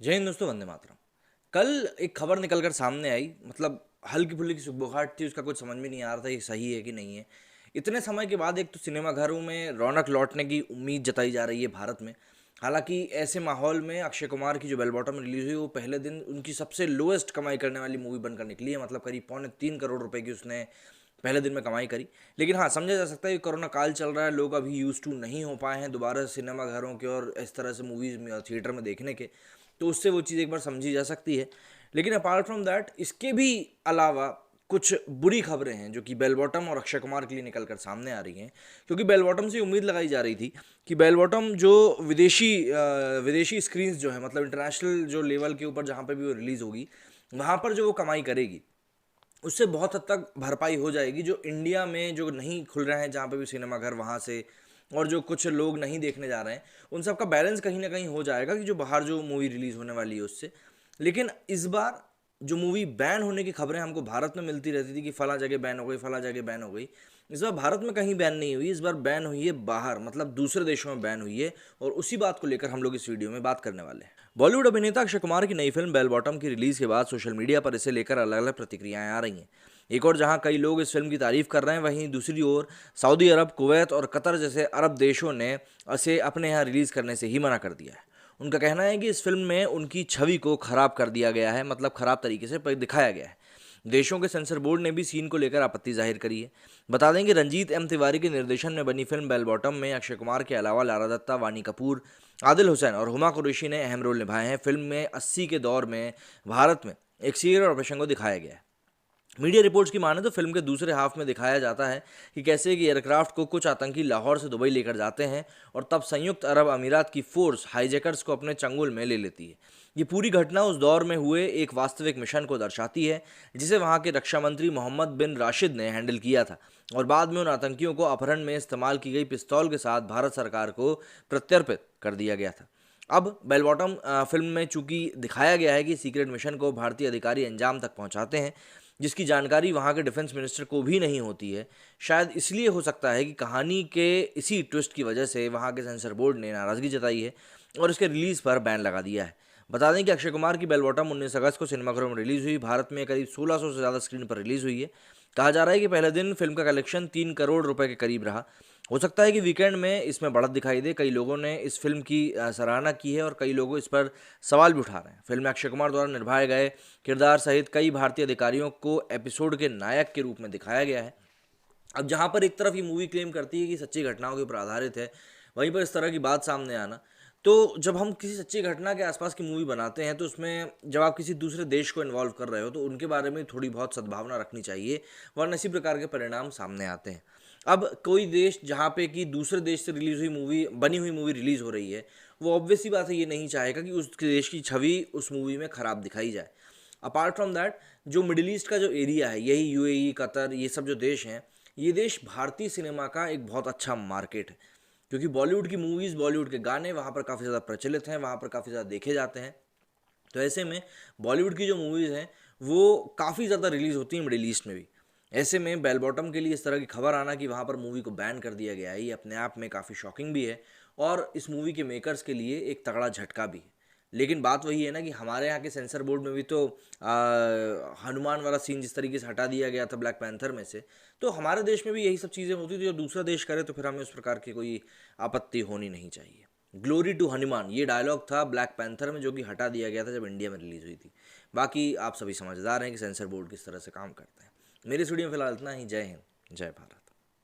जय हिंद दोस्तों, वंदे मातरम। कल एक खबर निकल कर सामने आई, मतलब हल्की फुल्की सी सुगबुगाहट थी, उसका कुछ समझ में नहीं आ रहा था ये सही है कि नहीं है। इतने समय के बाद एक तो सिनेमाघरों में रौनक लौटने की उम्मीद जताई जा रही है भारत में। हालांकि ऐसे माहौल में अक्षय कुमार की जो बेल बॉटम रिलीज हुई वो पहले दिन उनकी सबसे लोएस्ट कमाई करने वाली मूवी बनकर निकली है। मतलब करीब 3.25 करोड़ रुपए की उसने पहले दिन में कमाई करी। लेकिन हाँ, समझा जा सकता है कि कोरोना काल चल रहा है, लोग अभी यूज टू नहीं हो पाए हैं दोबारा सिनेमा घरों के और इस तरह से मूवीज में थिएटर में देखने के। तो उससे वो चीज़ एक बार समझी जा सकती है। लेकिन अपार्ट फ्रॉम दैट, इसके भी अलावा कुछ बुरी खबरें हैं जो कि बेल बॉटम और अक्षय कुमार के लिए निकल कर सामने आ रही हैं। क्योंकि बेल बॉटम से उम्मीद लगाई जा रही थी कि बेल बॉटम जो विदेशी स्क्रीन्स जो है, मतलब इंटरनेशनल जो लेवल के ऊपर जहाँ पे भी वो रिलीज़ होगी, वहाँ पर जो वो कमाई करेगी उससे बहुत हद तक भरपाई हो जाएगी। जो इंडिया में जो नहीं खुल रहे हैं जहाँ पे भी सिनेमा घर, वहाँ से और जो कुछ लोग नहीं देखने जा रहे हैं, उन सब का बैलेंस कहीं ना कहीं हो जाएगा कि जो बाहर जो मूवी रिलीज़ होने वाली है उससे। लेकिन इस बार जो मूवी बैन होने की खबरें हमको भारत में मिलती रहती थी कि फला जगह बैन हो गई, फला जगह बैन हो गई, इस बार भारत में कहीं बैन नहीं हुई। इस बार बैन हुई है बाहर, मतलब दूसरे देशों में बैन हुई है। और उसी बात को लेकर हम लोग इस वीडियो में बात करने वाले हैं। बॉलीवुड अभिनेता अक्षय कुमार की नई फिल्म बेल बॉटम की रिलीज के बाद सोशल मीडिया पर इसे लेकर अलग अलग प्रतिक्रियाएं आ रही हैं। एक और जहां कई लोग इस फिल्म की तारीफ कर रहे हैं, वहीं दूसरी ओर सऊदी अरब, कुवैत और कतर जैसे अरब देशों ने इसे अपने यहाँ रिलीज करने से ही मना कर दिया है। उनका कहना है कि इस फिल्म में उनकी छवि को खराब कर दिया गया है, मतलब खराब तरीके से दिखाया गया है। देशों के सेंसर बोर्ड ने भी सीन को लेकर आपत्ति जाहिर करी है। बता दें कि रंजीत एम तिवारी के निर्देशन में बनी फिल्म बेल बॉटम में अक्षय कुमार के अलावा लारा दत्ता, वानी कपूर, आदिल हुसैन और हुमा कुरैशी ने अहम रोल निभाए हैं। फिल्म में 80 के दौर में भारत में एक सीरियल ऑपरेशन को दिखाया गया है। मीडिया रिपोर्ट्स की माने तो फिल्म के दूसरे हाफ में दिखाया जाता है कि कैसे कि एयरक्राफ्ट को कुछ आतंकी लाहौर से दुबई लेकर जाते हैं और तब संयुक्त अरब अमीरात की फोर्स हाईजैकर्स को अपने चंगुल में ले लेती है। ये पूरी घटना उस दौर में हुए एक वास्तविक मिशन को दर्शाती है जिसे वहां के रक्षा मंत्री मोहम्मद बिन राशिद ने हैंडल किया था और बाद में उन आतंकियों को अपहरण में इस्तेमाल की गई पिस्तौल के साथ भारत सरकार को प्रत्यर्पित कर दिया गया था। अब बेल बॉटम फिल्म में चूंकि दिखाया गया है कि सीक्रेट मिशन को भारतीय अधिकारी अंजाम तक पहुंचाते हैं, जिसकी जानकारी वहाँ के डिफेंस मिनिस्टर को भी नहीं होती है। शायद इसलिए हो सकता है कि कहानी के इसी ट्विस्ट की वजह से वहाँ के सेंसर बोर्ड ने नाराज़गी जताई है और इसके रिलीज़ पर बैन लगा दिया है। बता दें कि अक्षय कुमार की बेल बॉटम 19 अगस्त को सिनेमाघरों में रिलीज़ हुई। भारत में करीब 1600 से ज़्यादा स्क्रीन पर रिलीज़ हुई है। कहा जा रहा है कि पहले दिन फिल्म का कलेक्शन 3 करोड़ रुपए के करीब रहा। हो सकता है कि वीकेंड में इसमें बढ़त दिखाई दे। कई लोगों ने इस फिल्म की सराहना की है और कई लोग इस पर सवाल भी उठा रहे हैं। फिल्म में अक्षय कुमार द्वारा निभाए गए किरदार सहित कई भारतीय अधिकारियों को एपिसोड के नायक के रूप में दिखाया गया है। अब जहाँ पर एक तरफ ये मूवी क्लेम करती है कि सच्ची घटनाओं के ऊपर आधारित है, वहीं पर इस तरह की बात सामने आना, तो जब हम किसी सच्ची घटना के आसपास की मूवी बनाते हैं तो उसमें जब आप किसी दूसरे देश को इन्वॉल्व कर रहे हो तो उनके बारे में थोड़ी बहुत सद्भावना रखनी चाहिए, वरना इसी प्रकार के परिणाम सामने आते हैं। अब कोई देश जहाँ पे कि दूसरे देश से रिलीज हुई मूवी, बनी हुई मूवी रिलीज हो रही है, वो ऑब्वियस सी बात है ये नहीं चाहेगा कि उस देश की छवि उस मूवी में खराब दिखाई जाए। अपार्ट फ्रॉम दैट, जो मिडिल ईस्ट का जो एरिया है, यही यूएई, कतर, ये सब जो देश हैं, ये देश भारतीय सिनेमा का एक बहुत अच्छा मार्केट है। क्योंकि बॉलीवुड की मूवीज़, बॉलीवुड के गाने वहाँ पर काफ़ी ज़्यादा प्रचलित हैं, वहाँ पर काफ़ी ज़्यादा देखे जाते हैं। तो ऐसे में बॉलीवुड की जो मूवीज़ हैं वो काफ़ी ज़्यादा रिलीज़ होती हैं मिडिल ईस्ट में भी। ऐसे में बेल बॉटम के लिए इस तरह की खबर आना कि वहाँ पर मूवी को बैन कर दिया गया है, ये अपने आप में काफ़ी शॉकिंग भी है और इस मूवी के मेकर्स के लिए एक तगड़ा झटका भी है। लेकिन बात वही है ना कि हमारे यहाँ के सेंसर बोर्ड में भी तो हनुमान वाला सीन जिस तरीके से हटा दिया गया था ब्लैक पैंथर में से, तो हमारे देश में भी यही सब चीज़ें होती थी। जो दूसरा देश करे तो फिर हमें उस प्रकार की कोई आपत्ति होनी नहीं चाहिए। ग्लोरी टू हनुमान, ये डायलॉग था ब्लैक पैंथर में जो कि हटा दिया गया था जब इंडिया में रिलीज़ हुई थी। बाकी आप सभी समझदार हैं कि सेंसर बोर्ड किस तरह से काम करते हैं। मेरी स्टूडियो में फिलहाल इतना ही। जय हिंद, जय भारत।